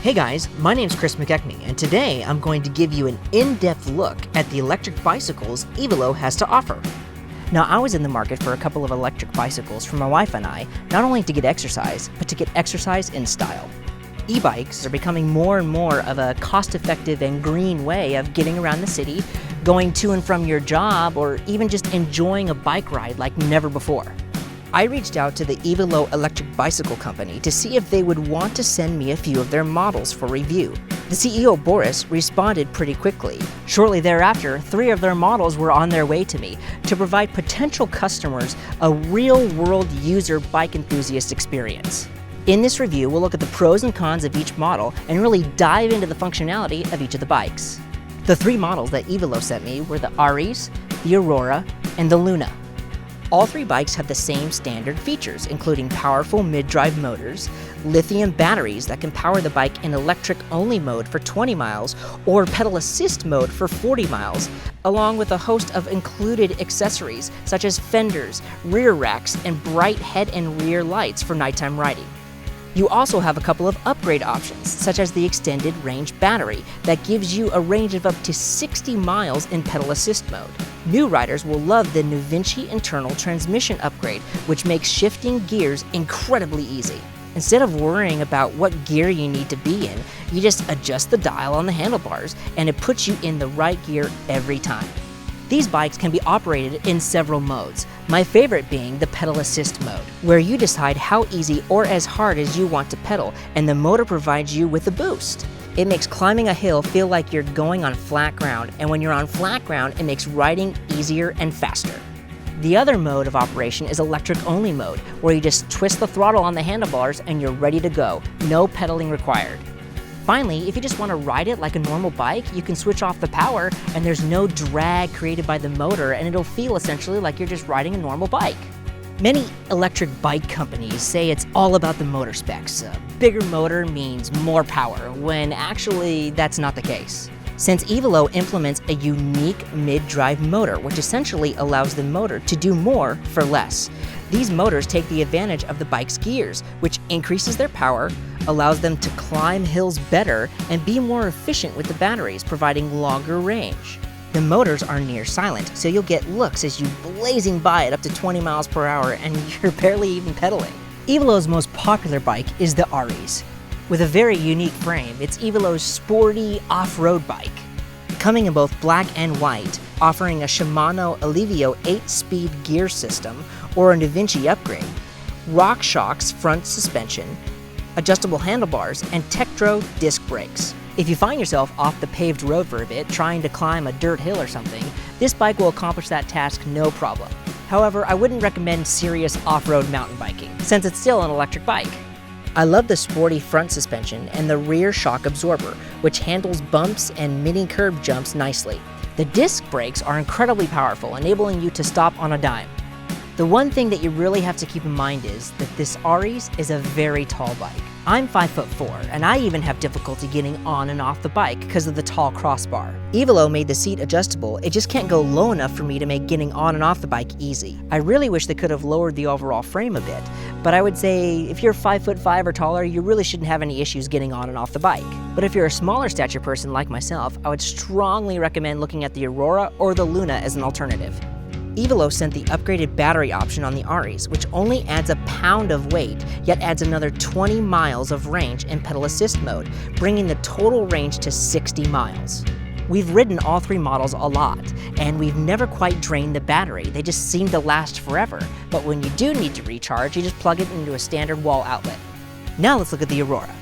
Hey guys, my name's Chris McKechnie, and today I'm going to give you an in-depth look at the electric bicycles EVELO has to offer. Now, I was in the market for a couple of electric bicycles for my wife and I, not only to get exercise, but to get exercise in style. E-bikes are becoming more and more of a cost-effective and green way of getting around the city, going to and from your job, or even just enjoying a bike ride like never before. I reached out to the EVELO Electric Bicycle Company to see if they would want to send me a few of their models for review. The CEO, Boris, responded pretty quickly. Shortly thereafter, 3 of their models were on their way to me to provide potential customers a real-world user bike enthusiast experience. In this review, we'll look at the pros and cons of each model and really dive into the functionality of each of the bikes. The 3 models that EVELO sent me were the Aries, the Aurora, and the Luna. All 3 bikes have the same standard features, including powerful mid-drive motors, lithium batteries that can power the bike in electric-only mode for 20 miles or pedal assist mode for 40 miles, along with a host of included accessories such as fenders, rear racks, and bright head and rear lights for nighttime riding. You also have a couple of upgrade options, such as the extended range battery that gives you a range of up to 60 miles in pedal assist mode. New riders will love the NuVinci internal transmission upgrade, which makes shifting gears incredibly easy. Instead of worrying about what gear you need to be in, you just adjust the dial on the handlebars and it puts you in the right gear every time. These bikes can be operated in several modes, my favorite being the pedal assist mode, where you decide how easy or as hard as you want to pedal, and the motor provides you with a boost. It makes climbing a hill feel like you're going on flat ground, and when you're on flat ground, it makes riding easier and faster. The other mode of operation is electric-only mode, where you just twist the throttle on the handlebars and you're ready to go, no pedaling required. Finally, if you just want to ride it like a normal bike, you can switch off the power and there's no drag created by the motor, and it'll feel essentially like you're just riding a normal bike. Many electric bike companies say it's all about the motor specs. A bigger motor means more power, when actually that's not the case. Since EVELO implements a unique mid-drive motor, which essentially allows the motor to do more for less. These motors take the advantage of the bike's gears, which increases their power, allows them to climb hills better, and be more efficient with the batteries, providing longer range. The motors are near silent, so you'll get looks as you blazing by at up to 20 miles per hour and you're barely even pedaling. EVELO's most popular bike is the Aries. With a very unique frame, it's EVELO's sporty off-road bike. Coming in both black and white, offering a Shimano Alivio 8-speed gear system or a NuVinci upgrade, RockShox front suspension, adjustable handlebars, and Tektro disc brakes. If you find yourself off the paved road for a bit, trying to climb a dirt hill or something, this bike will accomplish that task no problem. However, I wouldn't recommend serious off-road mountain biking, since it's still an electric bike. I love the sporty front suspension and the rear shock absorber, which handles bumps and mini curb jumps nicely. The disc brakes are incredibly powerful, enabling you to stop on a dime. The one thing that you really have to keep in mind is that this Aries is a very tall bike. I'm 5'4", and I even have difficulty getting on and off the bike because of the tall crossbar. EVELO made the seat adjustable, it just can't go low enough for me to make getting on and off the bike easy. I really wish they could have lowered the overall frame a bit, but I would say if you're 5'5" or taller, you really shouldn't have any issues getting on and off the bike. But if you're a smaller stature person like myself, I would strongly recommend looking at the Aurora or the Luna as an alternative. EVELO sent the upgraded battery option on the Aries, which only adds a pound of weight, yet adds another 20 miles of range in pedal assist mode, bringing the total range to 60 miles. We've ridden all 3 models a lot, and we've never quite drained the battery. They just seem to last forever, but when you do need to recharge, you just plug it into a standard wall outlet. Now let's look at the Aurora.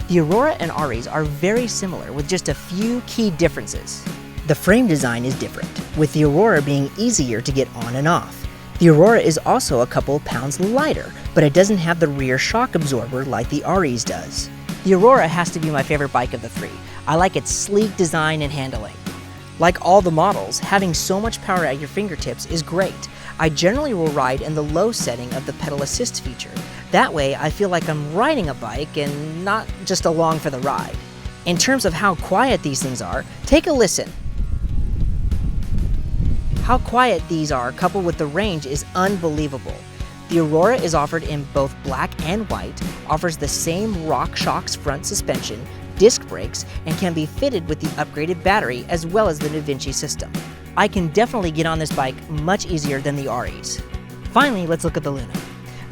The Aurora and Aries are very similar with just a few key differences. The frame design is different, with the Aurora being easier to get on and off. The Aurora is also a couple pounds lighter, but it doesn't have the rear shock absorber like the Aries does. The Aurora has to be my favorite bike of the 3. I like its sleek design and handling. Like all the models, having so much power at your fingertips is great. I generally will ride in the low setting of the pedal assist feature. That way, I feel like I'm riding a bike and not just along for the ride. In terms of how quiet these things are, take a listen. How quiet these are, coupled with the range, is unbelievable. The Aurora is offered in both black and white, offers the same RockShox front suspension, disc brakes and can be fitted with the upgraded battery as well as the DaVinci system. I can definitely get on this bike much easier than the Aries. Finally, let's look at the Luna.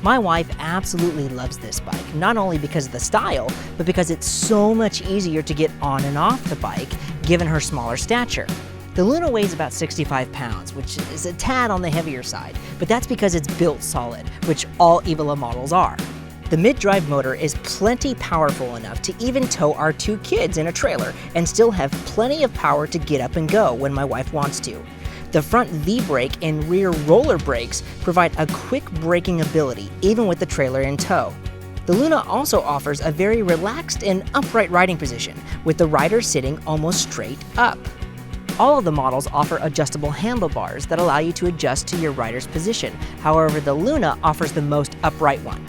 My wife absolutely loves this bike, not only because of the style, but because it's so much easier to get on and off the bike given her smaller stature. The Luna weighs about 65 pounds, which is a tad on the heavier side, but that's because it's built solid, which all EVELO models are. The mid-drive motor is plenty powerful enough to even tow our 2 kids in a trailer and still have plenty of power to get up and go when my wife wants to. The front V-brake and rear roller brakes provide a quick braking ability even with the trailer in tow. The Luna also offers a very relaxed and upright riding position, with the rider sitting almost straight up. All of the models offer adjustable handlebars that allow you to adjust to your rider's position. However, the Luna offers the most upright one.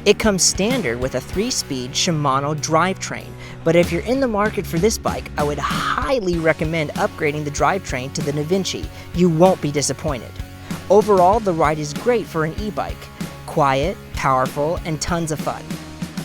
It comes standard with a 3-speed Shimano drivetrain, but if you're in the market for this bike, I would highly recommend upgrading the drivetrain to the DaVinci. You won't be disappointed. Overall, the ride is great for an e-bike. Quiet, powerful, and tons of fun.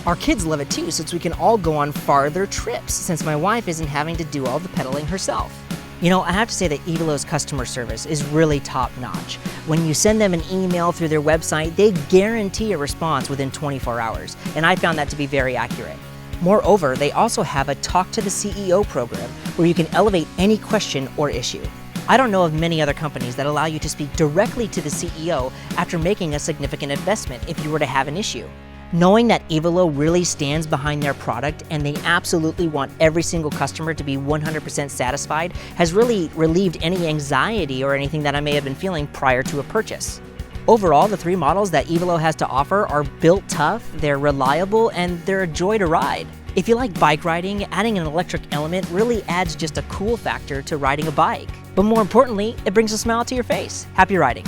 Our kids love it too, since we can all go on farther trips, since my wife isn't having to do all the pedaling herself. You know, I have to say that EVELO's customer service is really top-notch. When you send them an email through their website, they guarantee a response within 24 hours, and I found that to be very accurate. Moreover, they also have a Talk to the CEO program where you can elevate any question or issue. I don't know of many other companies that allow you to speak directly to the CEO after making a significant investment if you were to have an issue. Knowing that EVELO really stands behind their product and they absolutely want every single customer to be 100% satisfied has really relieved any anxiety or anything that I may have been feeling prior to a purchase. Overall, the 3 models that EVELO has to offer are built tough, they're reliable, and they're a joy to ride. If you like bike riding, adding an electric element really adds just a cool factor to riding a bike. But more importantly, it brings a smile to your face. Happy riding!